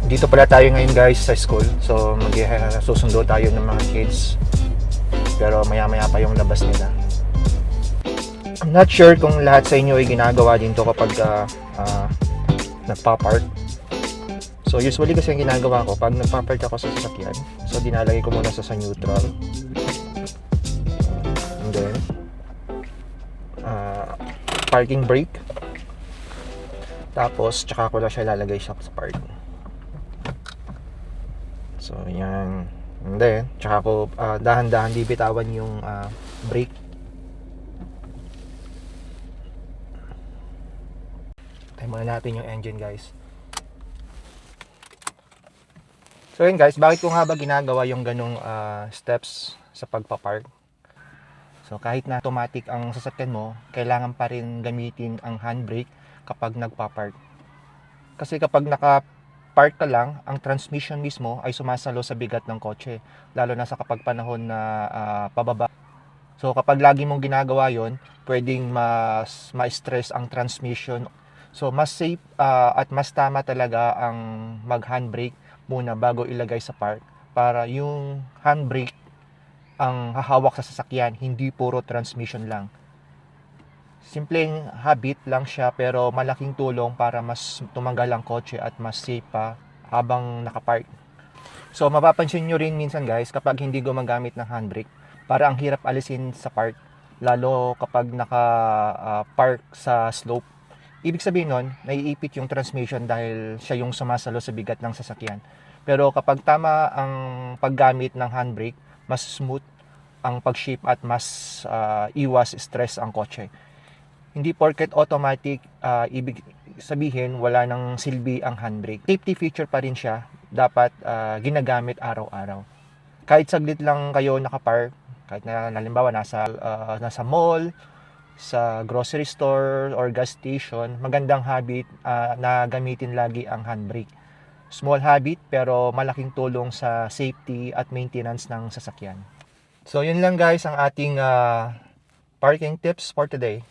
Dito pala tayo ngayon guys sa school. So susundo tayo ng mga kids. Pero maya maya pa yung labas nila. I'm not sure kung lahat sa inyo ay ginagawa din to kapag nagpa-park. So usually kasi ang ginagawa ko pag nagpa-park ako sa sasakyan, so dinalagay ko muna sa neutral. And then parking brake. Tapos tsaka ko lang siya lalagay sa park. So yan. And then tsaka ko dahan-dahan bibitawan yung brake. Tayo muna natin yung engine guys. So yun guys, bakit ko nga ba ginagawa yung ganong steps sa pagpapark? So kahit na automatic ang sasakyan mo, kailangan pa rin gamitin ang handbrake kapag nagpapark. Kasi kapag naka-park ka lang, ang transmission mismo ay sumasalo sa bigat ng kotse. Lalo na sa kapag panahon na pababa. So kapag lagi mong ginagawa yon, pwedeng mas ma-stress ang transmission. So mas safe at mas tama talaga ang mag-handbrake muna bago ilagay sa park para yung handbrake ang hahawak sa sasakyan, hindi puro transmission lang. Simpleng habit lang siya pero malaking tulong para mas tumagal ang kotse at mas safe pa habang nakapark. So mapapansin nyo rin minsan guys kapag hindi gumagamit ng handbrake, para ang hirap alisin sa park, lalo kapag naka-park sa slope. Ibig sabihin nun, naiipit yung transmission dahil siya yung sumasalo sa bigat ng sasakyan. Pero kapag tama ang paggamit ng handbrake, mas smooth ang pag-shift at mas iwas stress ang kotse. Hindi porket automatic, ibig sabihin wala nang silbi ang handbrake. Safety feature pa rin siya, dapat ginagamit araw-araw. Kahit saglit lang kayo nakapark, kahit na halimbawa nasa mall, sa grocery store or gas station, magandang habit na gamitin lagi ang handbrake. Small habit pero malaking tulong sa safety at maintenance ng sasakyan. So yun lang guys ang ating parking tips for today.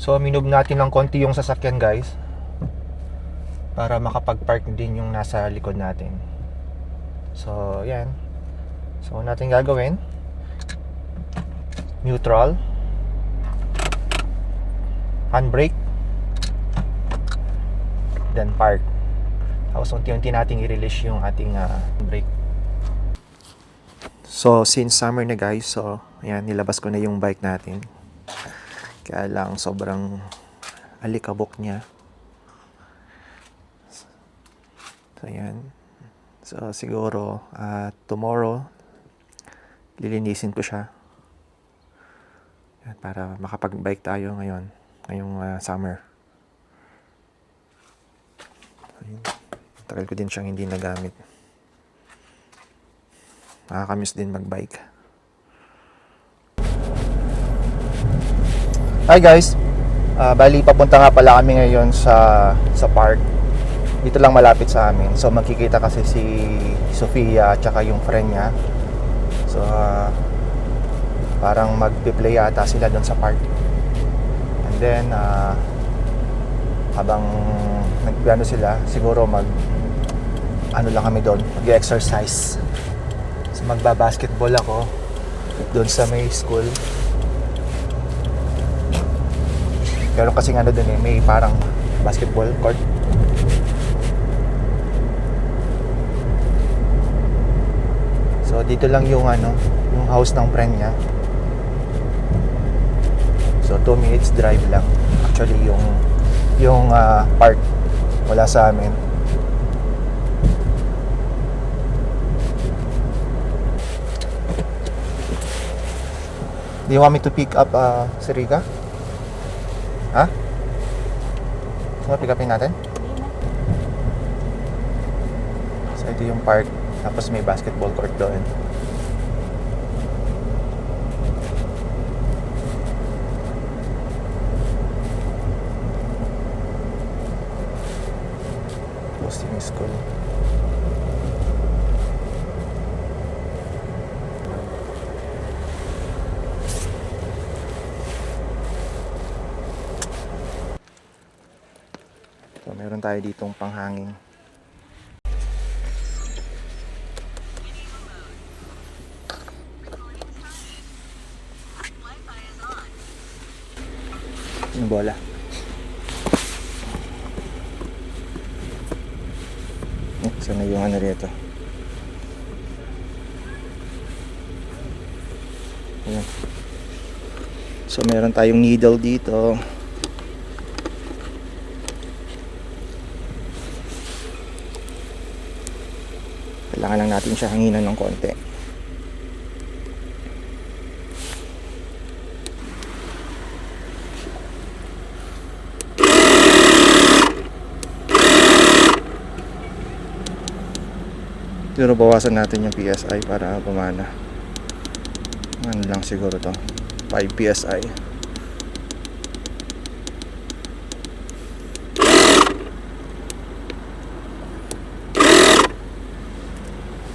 So minove natin ng konti yung sasakyan guys para makapag-park din yung nasa likod natin. So yan. So natin gagawin, neutral, handbrake, then park. Tapos unti-unti nating i-release yung ating brake. So since summer na guys, so ayan, nilabas ko na yung bike natin. Kaya lang sobrang alikabok niya. So ayan. So siguro tomorrow lilinisin ko siya. Yan, para makapag-bike tayo ngayong summer. So, tagal ko din siyang hindi nagamit. Nakakamiss din mag-bike. Hi guys, bali papunta nga pala kami ngayon sa park. Dito lang malapit sa amin. So magkikita kasi si Sofia at saka yung friend niya. So parang mag-play yata sila doon sa park. And then habang nagpiano sila, siguro lang kami doon, mag-exercise. So magba-basketball ako doon sa may school. Pero kasi doon may parang basketball court. So dito lang yung house ng friend niya. So 2 minutes drive lang. Actually yung park wala sa amin. Do you want me to pick up si Rica? Ha? So, pick upin natin? So, ito yung park. Tapos may basketball court doon. Tapos yung school. meron tayo ditong panghangin. Yung bola. Sana yung ano rito. Ayan. So meron tayong needle dito. Kailangan lang natin siya hanginan ng konti. Siguro bawasan natin yung PSI para gumana. Ano lang siguro to, 5 PSI.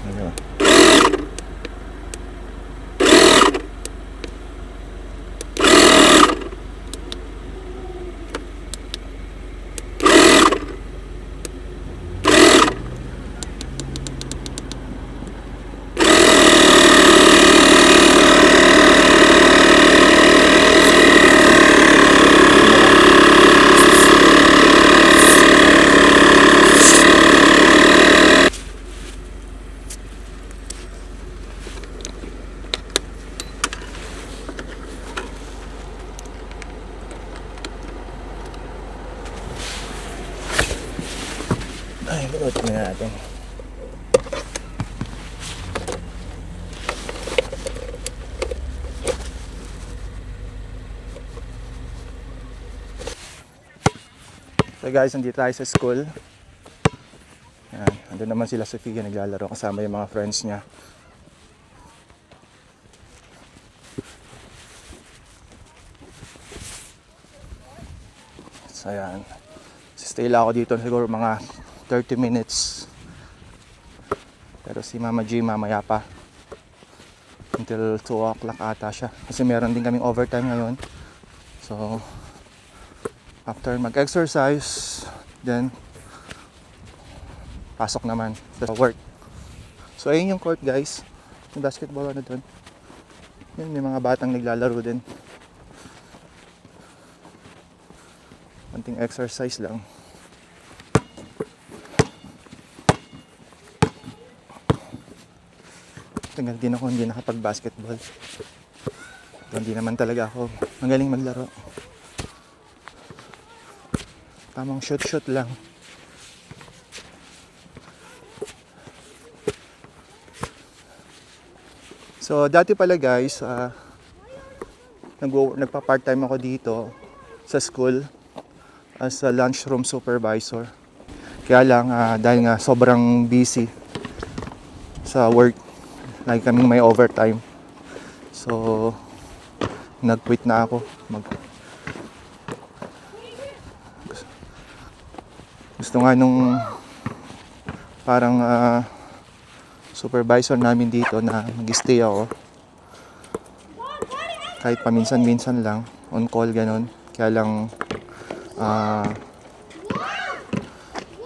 Ano? Ay, luto na natin. So guys, nandito tayo sa school. Ayan, andun naman sila Sofia naglalaro kasama yung mga friends niya. So ayan, stay lang ako dito siguro mga 30 minutes. Pero si Mama G mamaya pa. Until 2 o'clock ata siya. Kasi meron din kaming overtime ngayon. So after mag-exercise, then pasok naman sa work. So ayun yung court guys. Yung basketball ano dun. Yun, may mga batang naglalaro din. Konting exercise lang. Tagal din ako hindi nakapag-basketball. Hindi naman talaga ako magaling maglaro. Tamang shoot lang. So dati pala guys, nagpa-part-time ako dito sa school as a lunchroom supervisor. Kaya lang dahil nga sobrang busy sa work, lagi kaming may overtime. So nag-quit na ako. Gusto nga nung parang supervisor namin dito na mag-stay ako. Kahit paminsan-minsan lang, on call ganon. Kaya lang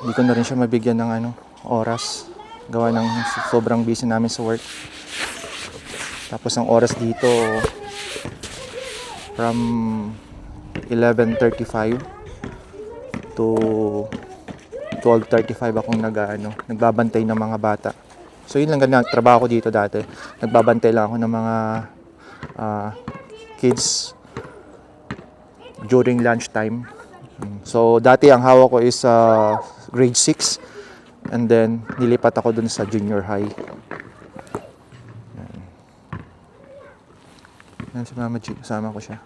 hindi ko na rin siya mabigyan ng oras. Gawa ng sobrang busy namin sa work. Tapos ang oras dito from 11:35 to 12:35 akong nagbabantay ng mga bata. So yun lang ganyan trabaho ko dito dati. Nagbabantay lang ako ng mga kids during lunch time. So dati ang hawak ko is grade 6 and then nilipat ako dun sa junior high. Yan si Mama G, kasama ko siya.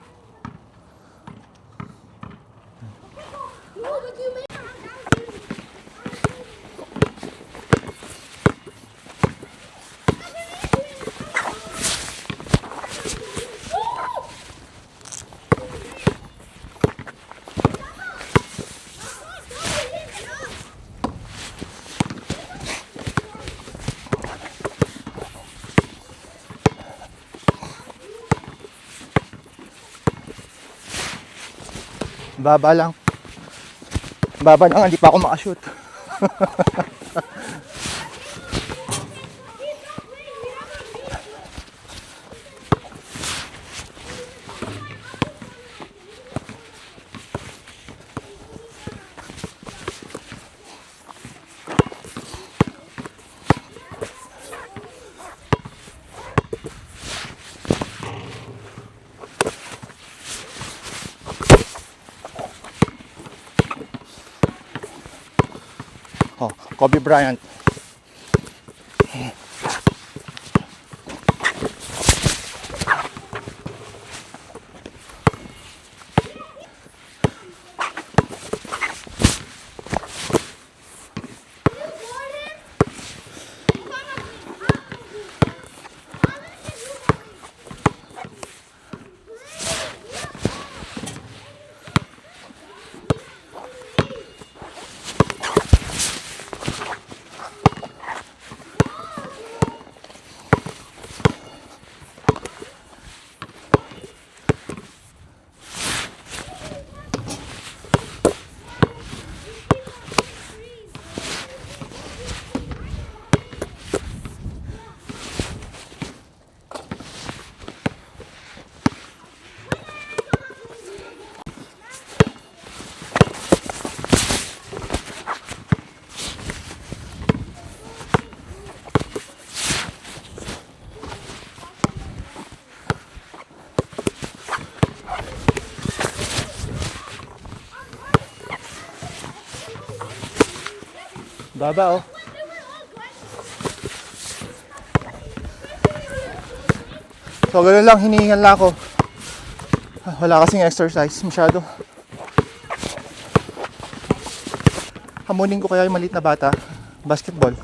Baba lang. Baba na nga, hindi pa ako makashoot. Oh, Kobe Bryant. Baba oh. So ganoon lang, hinihingal na ako. Wala kasing exercise masyado. Hamunin ko kaya yung maliit na bata. Basketball.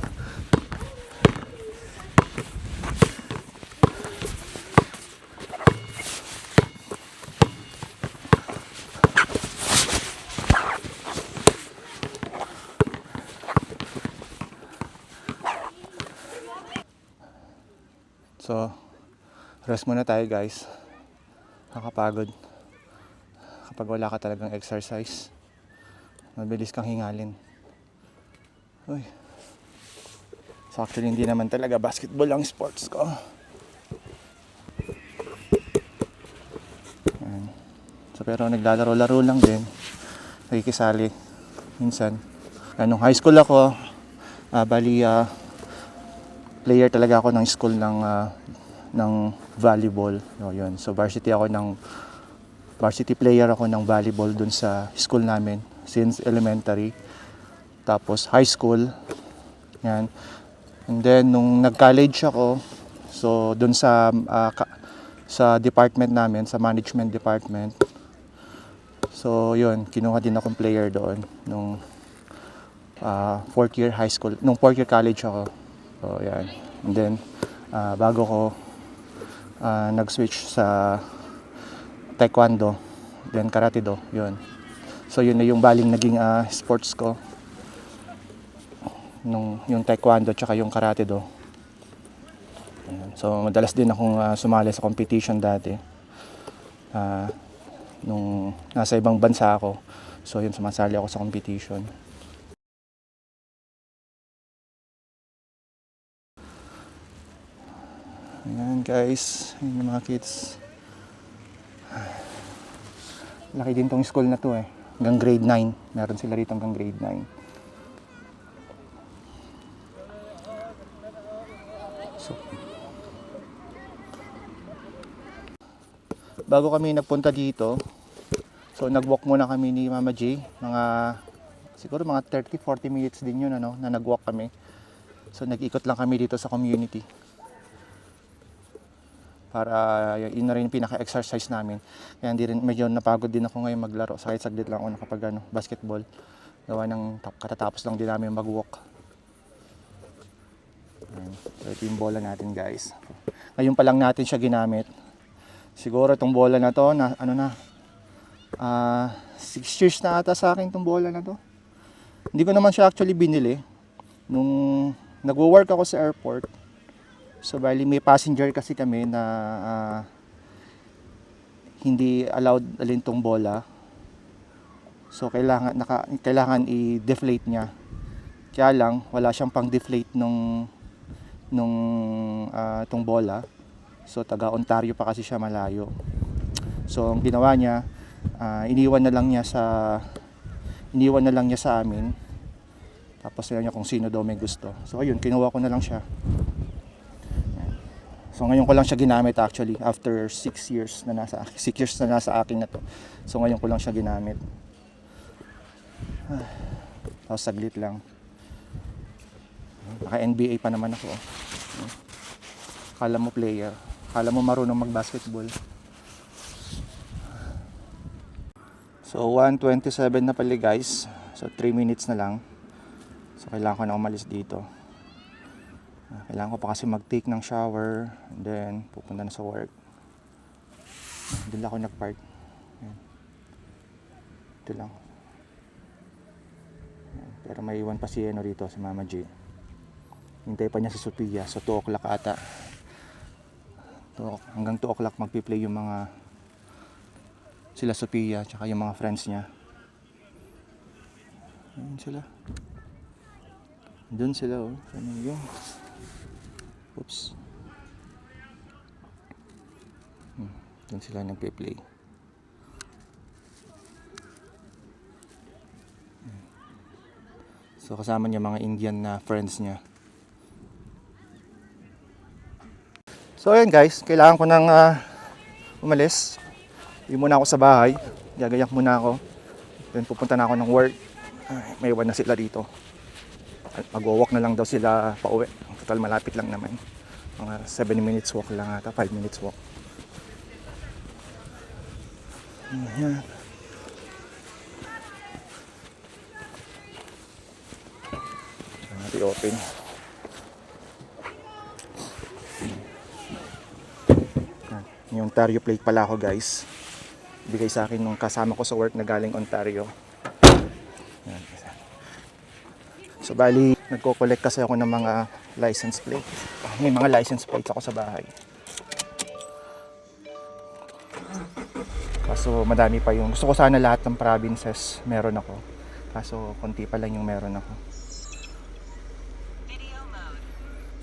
So, rest muna tayo guys. Nakakapagod. Kapag wala ka talagang exercise, mabilis kang hingalin. Uy. So actually hindi naman talaga basketball ang sports ko. Ayan. So pero naglalaro-laro lang din. Nakikisali minsan. Nung high school ako, player talaga ako ng school ng volleyball. No, yun. So varsity player ako ng volleyball dun sa school namin since elementary. Tapos high school. Yan. And then nung nag-college ako, so dun sa department namin, sa management department. So yun, kinuha din akong player doon nung fourth year high school, nung fourth year college ako. So yan. And then bago ko nag-switch sa taekwondo, then karate do, yun. So yun na yung baling naging sports ko. Yung taekwondo tsaka yung karate do. So madalas din akong sumali sa competition dati. Nung nasa ibang bansa ako. So yun, sumasali ako sa competition. Ayan guys, yun yung mga kids. Laki din tong school na to eh. Hanggang grade 9. Meron sila rito hanggang grade 9. So, bago kami nagpunta dito, so nag-walk muna kami ni Mama J. Siguro mga 30-40 minutes din yun na nag-walk kami. So nag-ikot lang kami dito sa community. Para yun na rin yung pinaka-exercise namin. Kaya medyo napagod din ako ngayon maglaro. Saglit lang ako nakapag basketball. Gawa ng katatapos lang din namin mag-walk. So ito yung bola natin guys. Ngayon pa lang natin siya ginamit. Siguro itong bola na to, 6 years na ata sa akin itong bola na to. Hindi ko naman siya actually binili. Nung nagwo-work ako sa airport, so bali may passenger kasi kami na hindi allowed alin tong bola. So kailangan i-deflate niya. Kaya lang wala siyang pang-deflate tong bola. So taga Ontario pa kasi siya, malayo. So ang ginawa niya, iniwan na lang niya sa amin. Tapos sabi niya kung sino daw may gusto. So ayun, kinuha ko na lang siya. So ngayon ko lang siya ginamit actually after 6 years na nasa akin na to. So ngayon ko lang siya ginamit. Tapos saglit lang. Naka NBA pa naman ako. Kala mo player, kala mo marunong mag-basketball. So 1:27 na pala guys. So 3 minutes na lang. So kailangan ko na umalis dito. Kailangan ko pa kasi mag-take ng shower and then pupunta na sa work. Doon lang ako nag-park. Ito lang. Pero may iwan pa si rito, si Mama G. Hintay pa niya si Sophia. So 2 o'clock ata. Hanggang 2 o'clock magpi-play yung mga sila Sophia tsaka yung mga friends niya. Ayun sila. Doon sila oh. Ano yung? Oops. Doon sila nagpe-play. So kasama niya mga Indian na friends niya. So ayun guys, kailangan ko nang umalis. Hindi muna ako sa bahay. Gagayak muna ako. Then pupunta na ako ng work. May iwan na sila dito. Mag-walk na lang daw sila pauwi. Total malapit lang naman. Mga 7 minutes walk lang ata, 5 minutes walk. Ayan. Natin open. Yung Ontario plate pala ako guys. Bigay sa akin nung kasama ko sa work na galing Ontario. Ayan. So bali, nagko-collect kasi ako ng mga license plate. May mga license plates ako sa bahay. Kaso madami pa yung gusto ko sana lahat ng provinces meron ako. Kaso konti pa lang yung meron ako.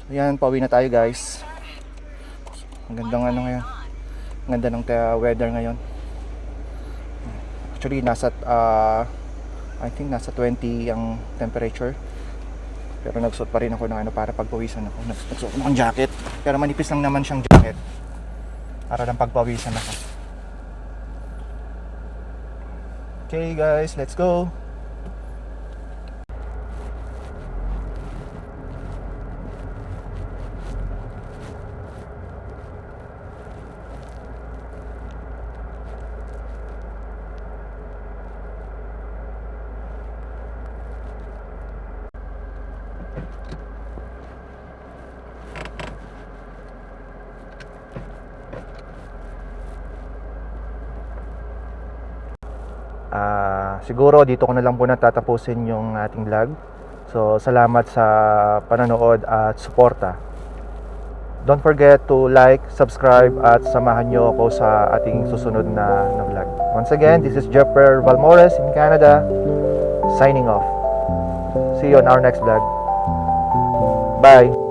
So yan, pauwi na tayo guys. Ang ganda ng ngayon. Ang ganda ng weather ngayon. Actually nasa I think nasa 20 ang temperature. Pero nagsuot pa rin ako ng para pagpawisan ako. Nagsuot ako ng jacket. Pero manipis lang naman siyang jacket. Para lang pagpawisan ako. Okay guys, let's go. Siguro dito ko na lang po natatapusin yung ating vlog. So salamat sa panonood at suporta. Don't forget to like, subscribe at samahan nyo ako sa ating susunod na vlog. Once again, this is Jeffer Valmores in Canada, signing off. See you on our next vlog. Bye!